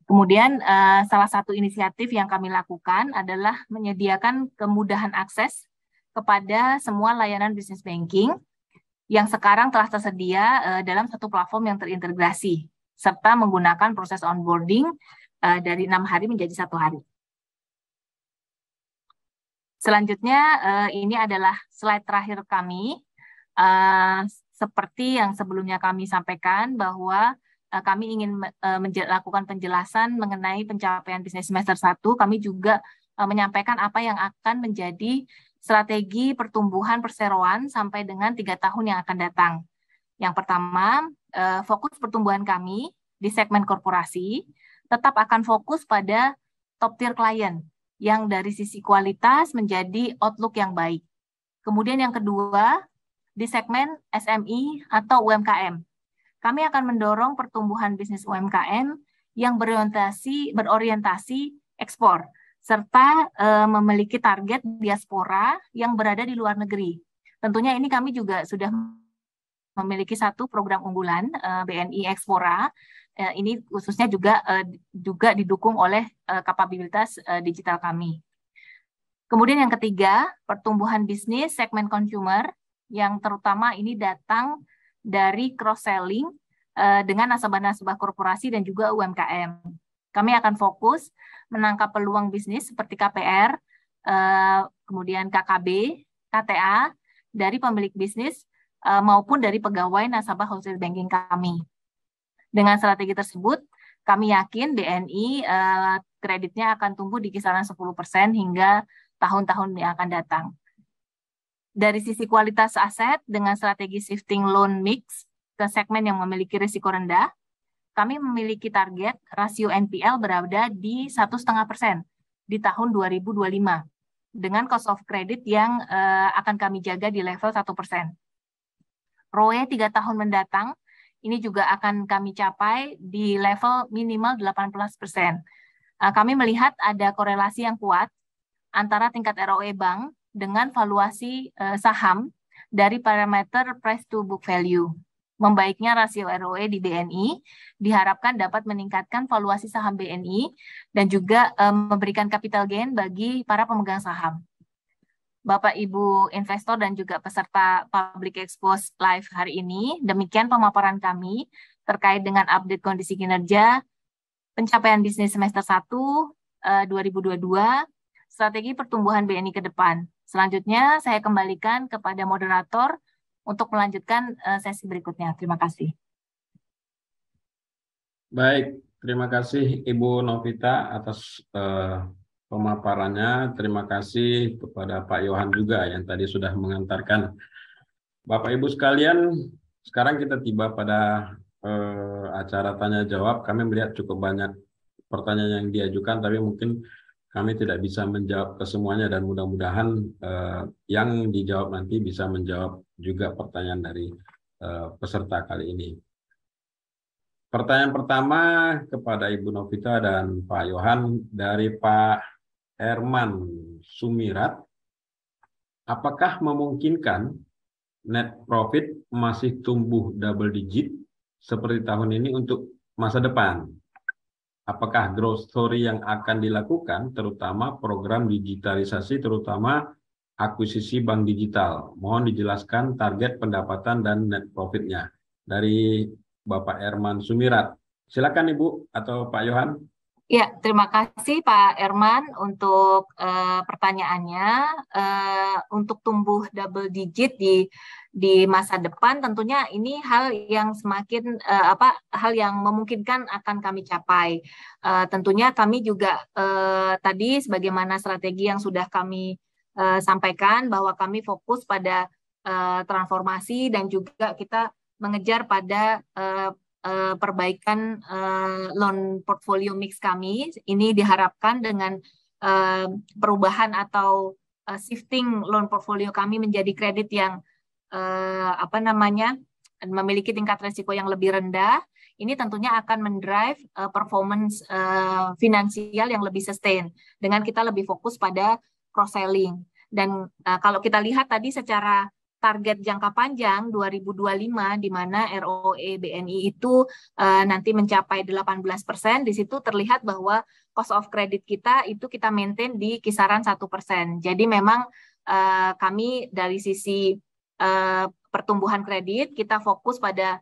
Kemudian, salah satu inisiatif yang kami lakukan adalah menyediakan kemudahan akses kepada semua layanan business banking yang sekarang telah tersedia dalam satu platform yang terintegrasi, serta menggunakan proses onboarding dari 6 hari menjadi 1 hari. Selanjutnya, ini adalah slide terakhir kami. Seperti yang sebelumnya kami sampaikan bahwa kami ingin melakukan penjelasan mengenai pencapaian bisnis semester 1. Kami juga menyampaikan apa yang akan menjadi strategi pertumbuhan perseroan sampai dengan 3 tahun yang akan datang. Yang pertama, fokus pertumbuhan kami di segmen korporasi tetap akan fokus pada top tier klien yang dari sisi kualitas menjadi outlook yang baik. Kemudian yang kedua, di segmen SME atau UMKM. Kami akan mendorong pertumbuhan bisnis UMKM yang berorientasi ekspor, serta memiliki target diaspora yang berada di luar negeri. Tentunya ini kami juga sudah memiliki satu program unggulan BNI Ekspora. Ini khususnya juga didukung oleh kapabilitas digital kami. Kemudian yang ketiga, pertumbuhan bisnis segmen consumer yang terutama ini datang dari cross-selling dengan nasabah-nasabah korporasi dan juga UMKM. Kami akan fokus menangkap peluang bisnis seperti KPR, kemudian KKB, KTA, dari pemilik bisnis maupun dari pegawai nasabah wholesale banking kami. Dengan strategi tersebut, kami yakin BNI kreditnya akan tumbuh di kisaran 10% hingga tahun-tahun yang akan datang. Dari sisi kualitas aset, dengan strategi shifting loan mix ke segmen yang memiliki risiko rendah, kami memiliki target rasio NPL berada di 1,5% di tahun 2025, dengan cost of credit yang akan kami jaga di level 1%. ROE 3 tahun mendatang, ini juga akan kami capai di level minimal 18%. Kami melihat ada korelasi yang kuat antara tingkat ROE bank dengan valuasi saham dari parameter price to book value. Membaiknya rasio ROE di BNI diharapkan dapat meningkatkan valuasi saham BNI dan juga memberikan capital gain bagi para pemegang saham. Bapak, Ibu investor dan juga peserta Public Expose Live hari ini, demikian pemaparan kami terkait dengan update kondisi kinerja, pencapaian bisnis semester 1 2022, strategi pertumbuhan BNI ke depan. Selanjutnya saya kembalikan kepada moderator untuk melanjutkan sesi berikutnya. Terima kasih. Baik, terima kasih Ibu Novita atas pemaparannya. Terima kasih kepada Pak Yohan juga yang tadi sudah mengantarkan. Bapak Ibu sekalian, sekarang kita tiba pada acara tanya jawab. Kami melihat cukup banyak pertanyaan yang diajukan, tapi mungkin kami tidak bisa menjawab ke semuanya dan mudah-mudahan yang dijawab nanti bisa menjawab juga pertanyaan dari peserta kali ini. Pertanyaan pertama kepada Ibu Novita dan Pak Yohan dari Pak Herman Sumirat. Apakah memungkinkan net profit masih tumbuh double digit seperti tahun ini untuk masa depan? Apakah growth story yang akan dilakukan, terutama program digitalisasi, terutama akuisisi bank digital? Mohon dijelaskan target pendapatan dan net profitnya. Dari Bapak Herman Sumirat. Silakan Ibu atau Pak Yohan. Ya, terima kasih Pak Herman untuk pertanyaannya. Untuk tumbuh double digit di masa depan, tentunya ini hal yang semakin hal yang memungkinkan akan kami capai. Tentunya kami juga tadi sebagaimana strategi yang sudah kami sampaikan bahwa kami fokus pada transformasi dan juga kita mengejar pada perbaikan loan portfolio mix kami. Ini diharapkan dengan perubahan atau shifting loan portfolio kami menjadi kredit yang memiliki tingkat risiko yang lebih rendah. Ini tentunya akan mendrive performance finansial yang lebih sustain dengan kita lebih fokus pada cross selling. Dan kalau kita lihat tadi secara target jangka panjang 2025 di mana ROE BNI itu nanti mencapai 18%, di situ terlihat bahwa cost of credit kita itu kita maintain di kisaran 1%. Jadi memang kami dari sisi pertumbuhan kredit kita fokus pada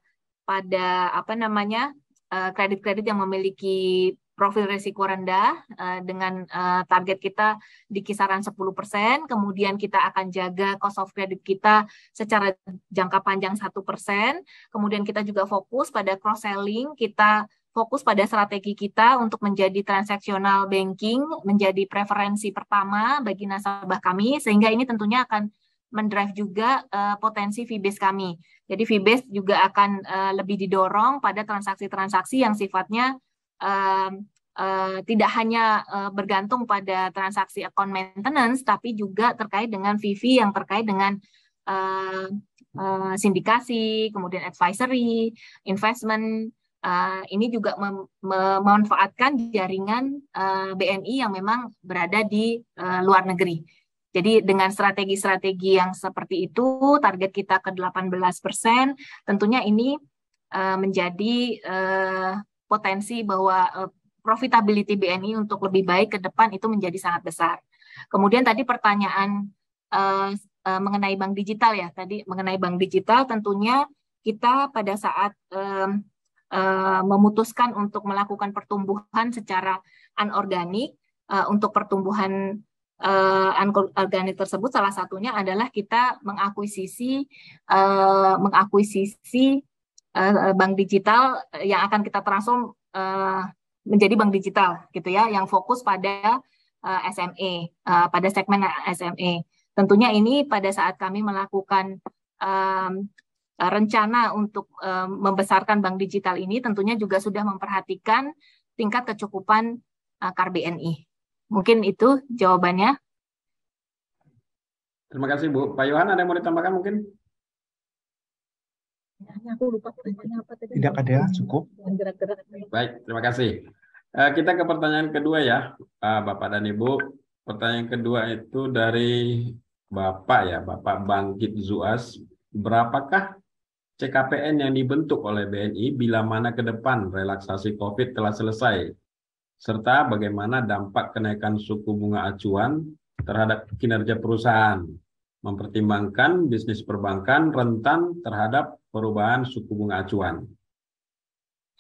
kredit-kredit yang memiliki profil risiko rendah dengan target kita di kisaran 10%, kemudian kita akan jaga cost of credit kita secara jangka panjang 1%, kemudian kita juga fokus pada cross-selling, kita fokus pada strategi kita untuk menjadi transactional banking, menjadi preferensi pertama bagi nasabah kami, sehingga ini tentunya akan mendrive juga potensi fee base kami. Jadi fee base juga akan lebih didorong pada transaksi-transaksi yang sifatnya tidak hanya bergantung pada transaksi account maintenance, tapi juga terkait dengan fee yang terkait dengan sindikasi, kemudian advisory, investment. Ini juga memanfaatkan jaringan BNI yang memang berada di luar negeri. Jadi dengan strategi-strategi yang seperti itu, target kita ke 18%, tentunya ini menjadi potensi bahwa profitability BNI untuk lebih baik ke depan itu menjadi sangat besar. Kemudian tadi pertanyaan mengenai bank digital ya, tadi mengenai bank digital tentunya kita pada saat memutuskan untuk melakukan pertumbuhan secara anorganik, untuk pertumbuhan anorganik tersebut salah satunya adalah kita mengakuisisi bank digital yang akan kita transform menjadi bank digital gitu ya, yang fokus pada SME, pada segmen SME. Tentunya ini pada saat kami melakukan rencana untuk membesarkan bank digital ini, tentunya juga sudah memperhatikan tingkat kecukupan CAR BNI. Mungkin itu jawabannya. Terima kasih Bu. Pak Yohan, ada yang mau ditambahkan mungkin? Aku lupa pertanyaannya apa tadi. Tidak ada, cukup. Baik, terima kasih. Kita ke pertanyaan kedua ya, Bapak dan Ibu. Pertanyaan kedua itu dari Bapak ya, Bapak Bangkit Zuas. Berapakah CKPN yang dibentuk oleh BNI bila mana ke depan relaksasi COVID telah selesai? Serta bagaimana dampak kenaikan suku bunga acuan terhadap kinerja perusahaan, mempertimbangkan bisnis perbankan rentan terhadap perubahan suku bunga acuan.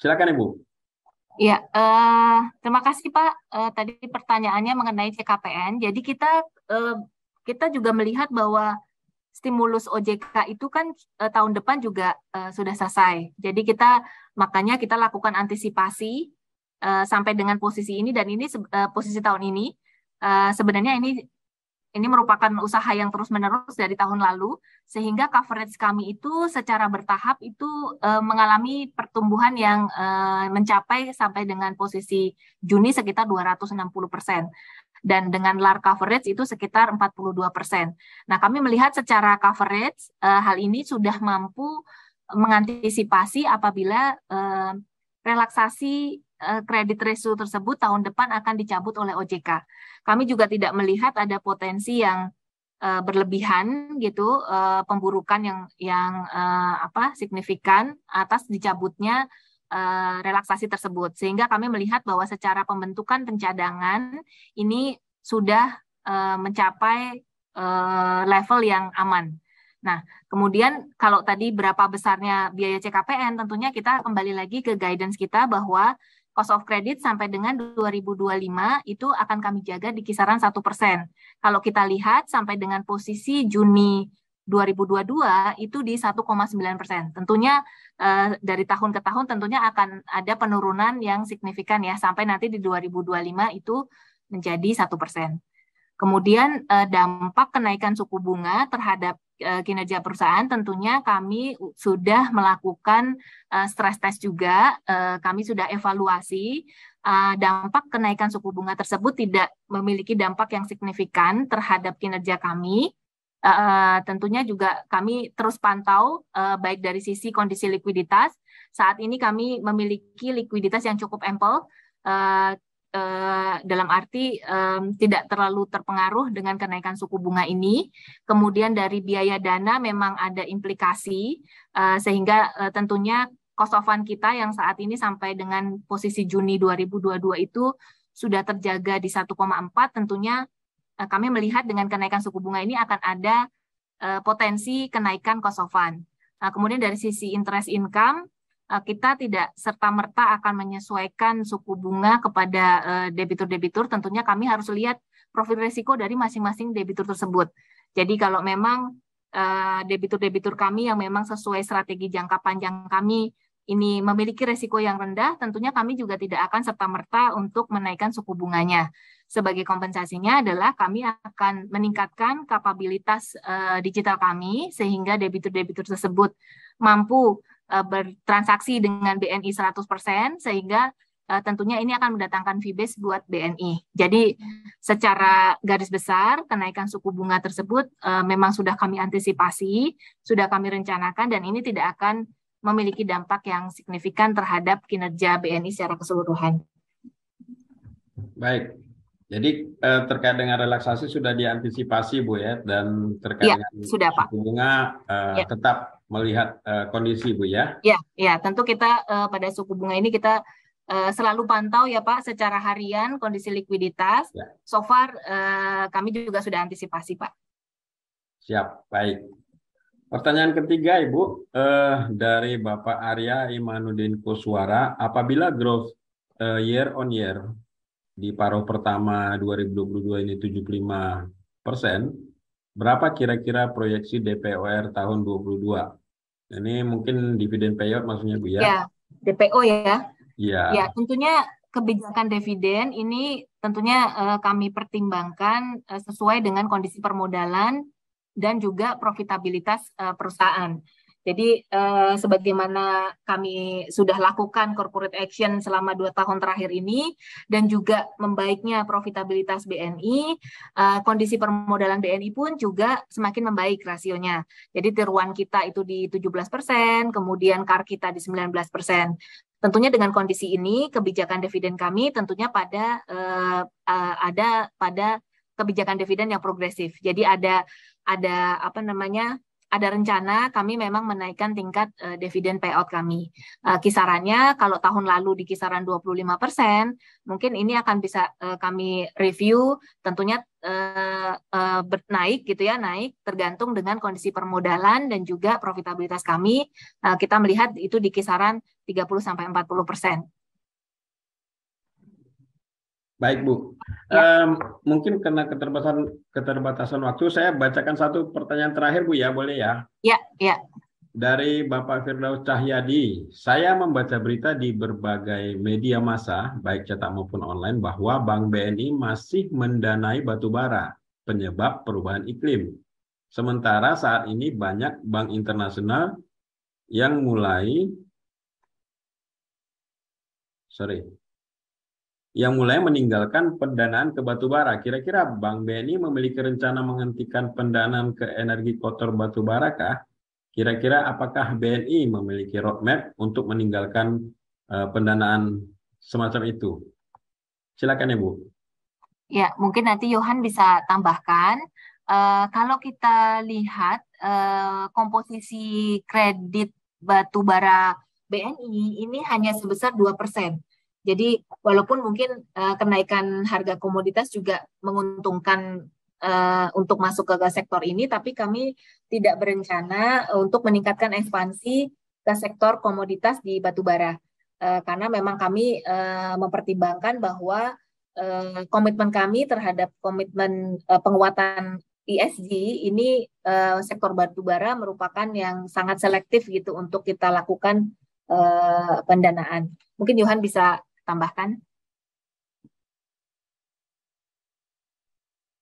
Silakan Ibu. Ya, terima kasih Pak. Tadi pertanyaannya mengenai CKPN. Jadi kita juga melihat bahwa stimulus OJK itu kan tahun depan juga sudah selesai. Jadi makanya kita lakukan antisipasi sampai dengan posisi ini, dan ini posisi tahun ini sebenarnya ini merupakan usaha yang terus-menerus dari tahun lalu, sehingga coverage kami itu secara bertahap itu mengalami pertumbuhan yang mencapai sampai dengan posisi Juni sekitar 260%. Dan dengan LAR coverage itu sekitar 42%. Nah, kami melihat secara coverage, hal ini sudah mampu mengantisipasi apabila relaksasi kredit ratio tersebut tahun depan akan dicabut oleh OJK. Kami juga tidak melihat ada potensi yang berlebihan gitu, pemburukan yang signifikan atas dicabutnya relaksasi tersebut, sehingga kami melihat bahwa secara pembentukan pencadangan ini sudah mencapai level yang aman. Nah, kemudian kalau tadi berapa besarnya biaya CKPN, tentunya kita kembali lagi ke guidance kita bahwa cost of credit sampai dengan 2025 itu akan kami jaga di kisaran 1%. Kalau kita lihat sampai dengan posisi Juni 2022 itu di 1,9%. Tentunya dari tahun ke tahun tentunya akan ada penurunan yang signifikan ya, sampai nanti di 2025 itu menjadi 1%. Kemudian dampak kenaikan suku bunga terhadap kinerja perusahaan, tentunya kami sudah melakukan stress test juga, kami sudah evaluasi dampak kenaikan suku bunga tersebut tidak memiliki dampak yang signifikan terhadap kinerja kami. Tentunya juga kami terus pantau baik dari sisi kondisi likuiditas. Saat ini kami memiliki likuiditas yang cukup ample, dalam arti tidak terlalu terpengaruh dengan kenaikan suku bunga ini. Kemudian dari biaya dana memang ada implikasi, sehingga tentunya cost of fund kita yang saat ini sampai dengan posisi Juni 2022 itu sudah terjaga di 1,4, tentunya kami melihat dengan kenaikan suku bunga ini akan ada potensi kenaikan cost of fund. Nah, kemudian dari sisi interest income, kita tidak serta-merta akan menyesuaikan suku bunga kepada debitur-debitur. Tentunya kami harus lihat profil risiko dari masing-masing debitur tersebut. Jadi kalau memang debitur-debitur kami yang memang sesuai strategi jangka panjang kami ini memiliki risiko yang rendah, tentunya kami juga tidak akan serta-merta untuk menaikkan suku bunganya. Sebagai kompensasinya adalah kami akan meningkatkan kapabilitas digital kami sehingga debitur-debitur tersebut mampu bertransaksi dengan BNI 100% sehingga tentunya ini akan mendatangkan fee base buat BNI. Jadi secara garis besar kenaikan suku bunga tersebut memang sudah kami antisipasi, sudah kami rencanakan dan ini tidak akan memiliki dampak yang signifikan terhadap kinerja BNI secara keseluruhan. Baik, jadi terkait dengan relaksasi sudah diantisipasi Bu ya, dan terkait dengan sudah, Pak. suku bunga tetap melihat kondisi Bu ya? Ya, tentu kita pada suku bunga ini kita selalu pantau ya Pak secara harian kondisi likuiditas. Ya. So far kami juga sudah antisipasi Pak. Siap, baik. Pertanyaan ketiga Ibu dari Bapak Arya Imanuddin Kuswara, apabila growth year on year di paruh pertama 2022 ini 75%, berapa kira-kira proyeksi DPOR tahun 2022? Ini mungkin dividen payout maksudnya Bu ya? Ya, DPO ya. Iya. Ya, tentunya kebijakan dividen ini tentunya kami pertimbangkan sesuai dengan kondisi permodalan dan juga profitabilitas perusahaan. Jadi sebagaimana kami sudah lakukan corporate action selama 2 tahun terakhir ini dan juga membaiknya profitabilitas BNI, kondisi permodalan BNI pun juga semakin membaik rasionya. Jadi Tier 1 kita itu di 17%, kemudian CAR kita di 19%. Tentunya dengan kondisi ini kebijakan dividen kami tentunya ada pada kebijakan dividen yang progresif. Jadi ada rencana kami memang menaikkan tingkat dividen payout kami. Kisarannya kalau tahun lalu di kisaran 25%, mungkin ini akan bisa kami review tentunya naik gitu ya, naik tergantung dengan kondisi permodalan dan juga profitabilitas kami. Kita melihat itu di kisaran 30-40%. Baik Bu, mungkin karena keterbatasan waktu, saya bacakan satu pertanyaan terakhir Bu ya, boleh ya? Ya. Dari Bapak Firdaus Cahyadi, saya membaca berita di berbagai media massa, baik cetak maupun online, bahwa Bank BNI masih mendanai batubara, penyebab perubahan iklim. Sementara saat ini banyak bank internasional yang mulai meninggalkan pendanaan ke batubara. Kira-kira Bank BNI memiliki rencana menghentikan pendanaan ke energi kotor batubara kah? Kira-kira apakah BNI memiliki roadmap untuk meninggalkan pendanaan semacam itu? Silakan ya Bu. Ya, mungkin nanti Yohan bisa tambahkan. Kalau kita lihat komposisi kredit batubara BNI ini hanya sebesar 2%. Jadi walaupun mungkin kenaikan harga komoditas juga menguntungkan untuk masuk ke sektor ini, tapi kami tidak berencana untuk meningkatkan ekspansi ke sektor komoditas di batubara. Karena memang kami mempertimbangkan bahwa komitmen kami terhadap komitmen penguatan ESG ini sektor batubara merupakan yang sangat selektif gitu untuk kita lakukan pendanaan. Mungkin Yohan bisa tambahkan.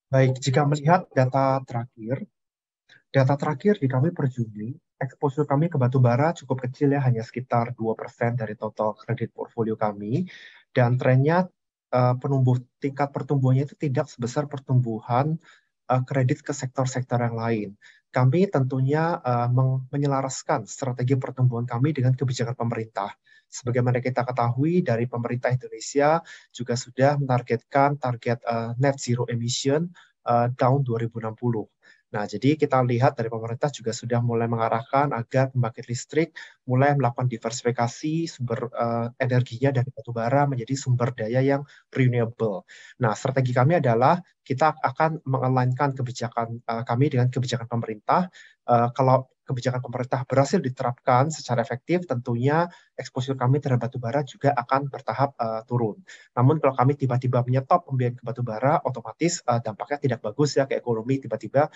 Baik, jika melihat data terakhir di kami per Juni, exposure kami ke batubara cukup kecil ya, hanya sekitar 2% dari total kredit portfolio kami, dan trennya tingkat pertumbuhannya itu tidak sebesar pertumbuhan kredit ke sektor-sektor yang lain. Kami tentunya menyelaraskan strategi pertumbuhan kami dengan kebijakan pemerintah. Sebagaimana kita ketahui dari pemerintah Indonesia juga sudah menargetkan target net zero emission tahun 2060. Nah, jadi kita lihat dari pemerintah juga sudah mulai mengarahkan agar pembangkit listrik mulai melakukan diversifikasi sumber energinya dari batubara menjadi sumber daya yang renewable. Nah, strategi kami adalah kita akan mengalign kebijakan kami dengan kebijakan pemerintah. Kalau kebijakan pemerintah berhasil diterapkan secara efektif, tentunya exposure kami terhadap batubara juga akan bertahap turun. Namun kalau kami tiba-tiba menyetop pembelian ke batubara, otomatis dampaknya tidak bagus ya ke ekonomi, tiba-tiba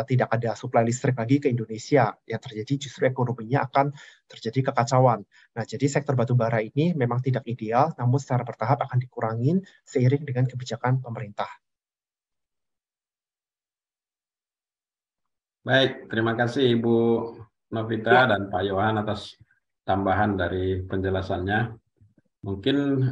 tidak ada suplai listrik lagi ke Indonesia. Yang terjadi justru ekonominya akan terjadi kekacauan. Nah, jadi sektor batubara ini memang tidak ideal, namun secara bertahap akan dikurangin seiring dengan kebijakan pemerintah. Baik, terima kasih Ibu Novita dan Pak Yohan atas tambahan dari penjelasannya. Mungkin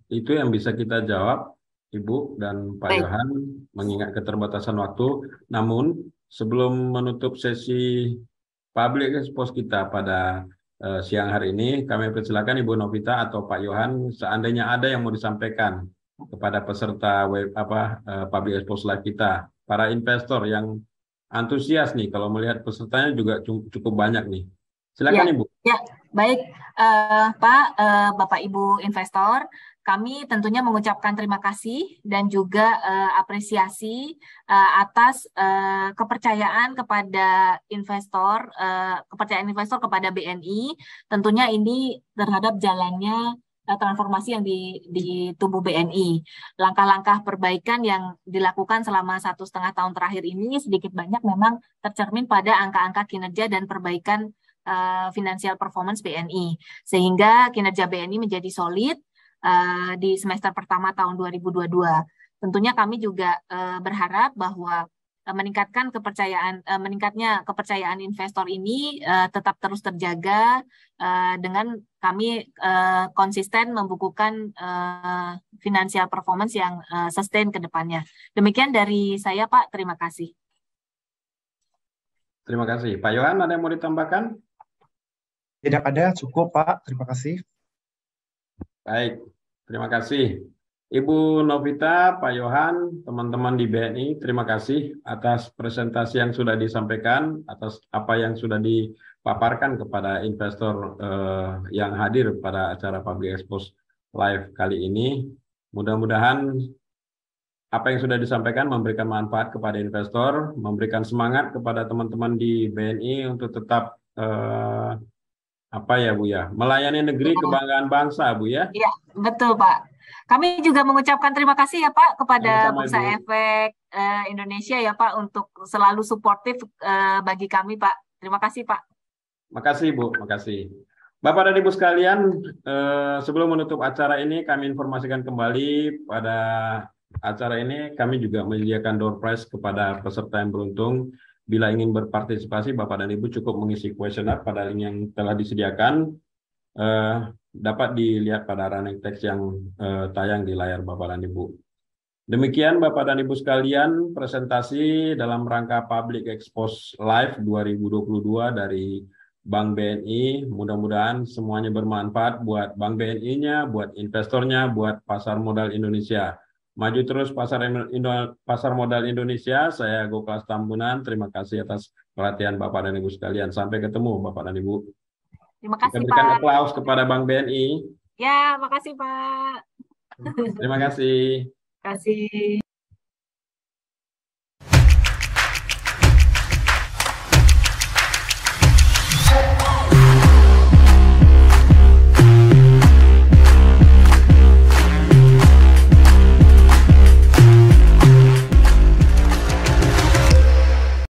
itu yang bisa kita jawab, Ibu dan Pak Yohan, mengingat keterbatasan waktu. Namun, sebelum menutup sesi public expose kita pada siang hari ini, kami persilakan Ibu Novita atau Pak Yohan, seandainya ada yang mau disampaikan kepada peserta public expose live kita, para investor yang antusias nih, kalau melihat pesertanya juga cukup banyak nih. Silakan Ibu. Ya, baik Pak, Bapak Ibu investor, kami tentunya mengucapkan terima kasih dan juga apresiasi atas kepercayaan kepada investor, kepercayaan investor kepada BNI. Tentunya ini terhadap jalannya transformasi yang di tubuh BNI. Langkah-langkah perbaikan yang dilakukan selama 1,5 tahun terakhir ini sedikit banyak memang tercermin pada angka-angka kinerja dan perbaikan financial performance BNI. Sehingga kinerja BNI menjadi solid di semester pertama tahun 2022. Tentunya kami juga berharap bahwa meningkatnya kepercayaan investor ini tetap terus terjaga dengan kami konsisten membukukan financial performance yang sustain ke depannya. Demikian dari saya, Pak. Terima kasih. Terima kasih. Pak Yohan, ada yang mau ditambahkan? Tidak ada, cukup Pak. Terima kasih. Baik, terima kasih. Ibu Novita, Pak Yohan, teman-teman di BNI, terima kasih atas presentasi yang sudah disampaikan, atas apa yang sudah dipaparkan kepada investor yang hadir pada acara Public Expose Live kali ini. Mudah-mudahan apa yang sudah disampaikan memberikan manfaat kepada investor, memberikan semangat kepada teman-teman di BNI untuk tetap melayani negeri, kebanggaan bangsa, Bu ya. Iya, betul Pak. Kami juga mengucapkan terima kasih ya Pak kepada Bursa Efek Indonesia ya Pak untuk selalu suportif bagi kami Pak. Terima kasih Pak. Makasih Bu, makasih. Bapak dan Ibu sekalian, sebelum menutup acara ini kami informasikan kembali pada acara ini kami juga menyediakan door prize kepada peserta yang beruntung. Bila ingin berpartisipasi, Bapak dan Ibu cukup mengisi kuesioner pada link yang telah disediakan. Dapat dilihat pada running text yang tayang di layar Bapak dan Ibu. Demikian Bapak dan Ibu sekalian, presentasi dalam rangka Public Expose Live 2022 dari Bank BNI. Mudah-mudahan semuanya bermanfaat buat Bank BNI-nya, buat investornya, buat pasar modal Indonesia. Maju terus pasar modal Indonesia. Saya Goklas Tambunan. Terima kasih atas perhatian Bapak dan Ibu sekalian. Sampai ketemu Bapak dan Ibu. Terima kasih Kita berikan Pak. aplaus kepada Bank BNI. Ya, makasih Pak. Terima kasih. Terima kasih.